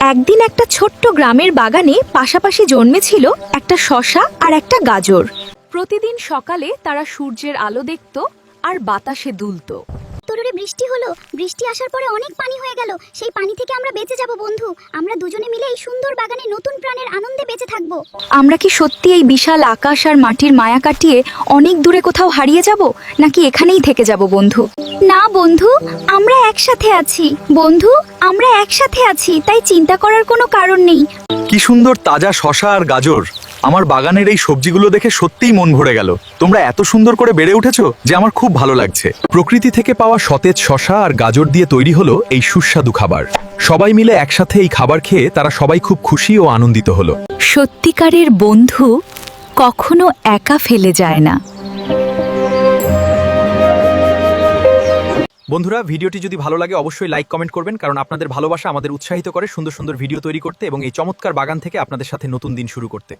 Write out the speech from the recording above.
একদিন একটা ছোট্ট গ্রামের বাগানে পাশাপাশি জন্মেছিল একটা শসা আর একটা গাজর। প্রতিদিন সকালে তারা সূর্যের আলো দেখত আর বাতাসে দুলতো। তোরে বৃষ্টি হলো, বৃষ্টি আসার পরে অনেক পানি হয়ে গেল। সেই পানি থেকে আমরা বেঁচে যাব বন্ধু। আমরা দুজনে মিলে এই সুন্দর বাগানে নতুন প্রাণের আনন্দে বেঁচে থাকবো। আমরা কি সত্যি এই বিশাল আকাশ আর মাটির মায়া কাটিয়ে অনেক দূরে কোথাও হারিয়ে যাব, নাকি এখানেই থেকে যাব বন্ধু? না বন্ধু, আমরা একসাথে আছি। বন্ধু, আমরা একসাথে আছি, তাই চিন্তা করার কোনো কারণ নেই। কি সুন্দর তাজা শসা আর গাজর! আমার বাগানের এই সবজিগুলো দেখে সত্যিই মন ভরে গেল। তোমরা এত সুন্দর করে বেড়ে উঠেছো যে আমার খুব ভালো লাগছে। প্রকৃতি থেকে পাওয়া সতেজ শসা আর গাজর দিয়ে তৈরি হলো এই সুস্বাদু খাবার। সবাই মিলে একসাথে এই খাবার খেয়ে তারা সবাই খুব খুশি ও আনন্দিত হলো। সত্যিকারের বন্ধু কখনো একা ফেলে যায় না। বন্ধুরা, ভিডিওটি যদি ভালো লাগে অবশ্যই লাইক কমেন্ট করবেন, কারণ আপনাদের ভালোবাসা আমাদের উৎসাহিত করে সুন্দর সুন্দর ভিডিও তৈরি করতে এবং এই চমৎকার বাগান থেকে আপনাদের সাথে নতুন দিন শুরু করতে।